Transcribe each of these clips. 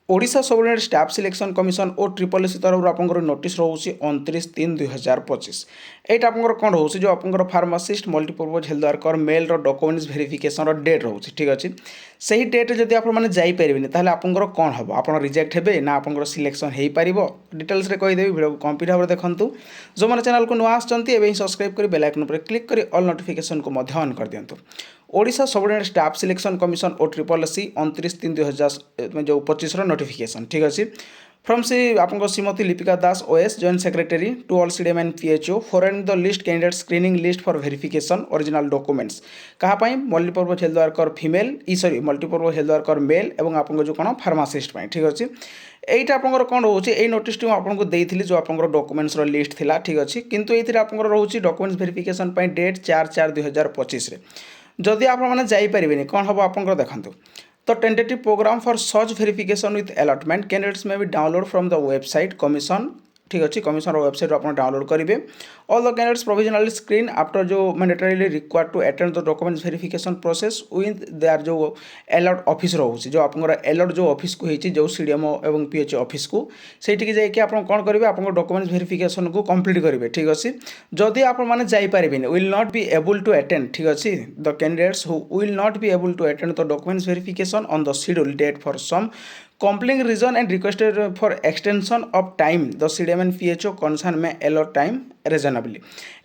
Odisha subordinate staff selection commission और triple SC तरफ आपंकर नोटिस रोचे 29/3/2025 एट आपंकर कौन रोचे जो आपंकर pharmacist multipurpose health worker male documents verification date रोचे ठीक अच्छे से ही डेट जब आपने आपंकर कौन हम आप रिजेक्ट हे ना आपंकर सिलेक्शन हो पार डिटेल्स कहीदेवी वीडियो को कंप्लीट भाव देखूँ जो मैंने चैनल को नुआ आसमें सब्सक्राइब कर बेल आइकन पर क्लिक कर ऑल नोटिफिकेशन को ऑन कर दिंतु। Odisha subordinate staff selection commission और ट्रिपल एससी 29/3/2025 नोटिफिकेशन ठीक अच्छे फ्रॉम सी आप Shrimati Lipika Das OS joint secretary to all CDM and PHO forwarding the list candidate screening list for verification original documents कहाँ multipurpose health worker female sorry multipurpose health worker male और आप जो कौन pharmacist ठीक अच्छे এইটা আপনার কোণ রয়েছে এই নোটিসটি আপনার দেইছিলি যে আপনার ডকুমেন্টসর লিষ্ট লা ঠিক আছে কিন্তু এইথিরে আপনার রয়েছে ডকুমেন্টস ভেরিফিকেশন ডেট 4/4/2025 যদি আপনার যাইপারে কণ হব আপনার দেখুন तो tentative programme for search verification with allotment candidates में भी download from the website commission ठीक अच्छे कमिशन वेबसाइट आप डाउनलोड करेंगे all the candidates provisionally screen after जो mandatorily required to attend the documents verification process with their जो allot office रोचे जो आप अलॉट जो ऑफिस को होती जो सीडीएमओ और पीएचओ ऑफिस को सहीटिकी जाकि आप कौन करेंगे आप डॉक्यूमेंट्स वेरिफिकेशन को कंप्लीट करेंगे ठीक अच्छे जदि आपने जापारे will not be able to attend ठीक अच्छे the candidates who will not be able to attend the documents verification on the schedule date for some compelling reason and requested for extension of time the CDM and PHO concern में allot time reasonably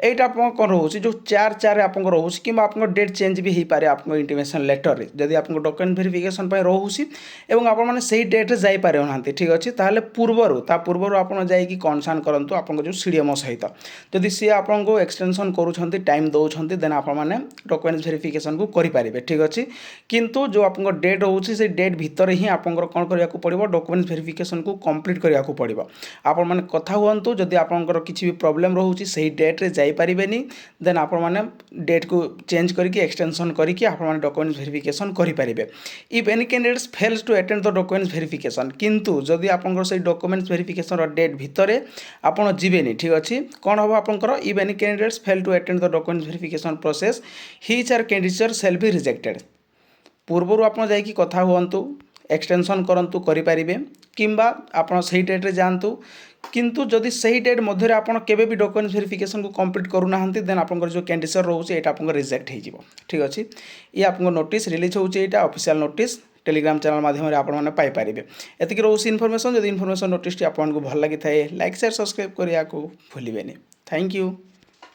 एटा आप कौन रोचे जो 4/4 आप रोचे कि आप date change भी हो पारे आप इंटीमेशन लेटर रे जदि आप डॉक्यूमेंट वेरिफिकेशन रोचे और आपने से डेट रे जापारे ना ठीक अच्छे ताहले पूर्वर आप कनसर्न करूँ आप जो सीडीएमओ सहित जदि सी आपको एक्सटेंशन करूँ टाइम दौरान देन आपने डॉक्यूमेंट वेरिफिकेशन को करेंगे ठीक अच्छे किंतु जो आप डेट रोचे से डेट भितर ही आप कौन कर पड़ो डॉक्यूमेंट वेरिफिकेशन को कंप्लीट करने को पड़ो आपण मैंने कथा हूँ जदि आपंकर किसी भी प्रॉब्लम रोचे से डेट रे जापारे देन आप डेट को चेंज करके एक्सटेंशन करके आप डॉक्यूमेंट वेरिफिकेशन करेंगे if any candidates fails to attend the document verification किंतु जदि आपंकर से डॉक्यूमेंट वेरिफिकेशन डेट भितर आपड़ जीवेनि ठीक अच्छे कौन हम आपंकर if any candidates fail to attend the document verification process his or candidature shall be rejected पूर्वर आप कथा हूँ एक्सटेंशन करंतु करें किंबा आप सही डेट रे जातु किंतु जदि सही डेट मध्य आप भी डॉक्यूमेंट वेरिफिकेशन को कंप्लीट करूना देन आप जो कैंडिडेचर रोचे ये आप रिजेक्ट हो ठीक अच्छे ये आप नोटिस रिलीज होचे ऑफिशियल नोटिस टेलीग्राम चैनल माध्यम आपने पाइपर एतिक रोचे इनफॉरमेशन जब इनफॉरमेशन नोटिस आपको भल लगी थाए लाइक शेयर सब्सक्राइब करने को भूलें थैंक यू।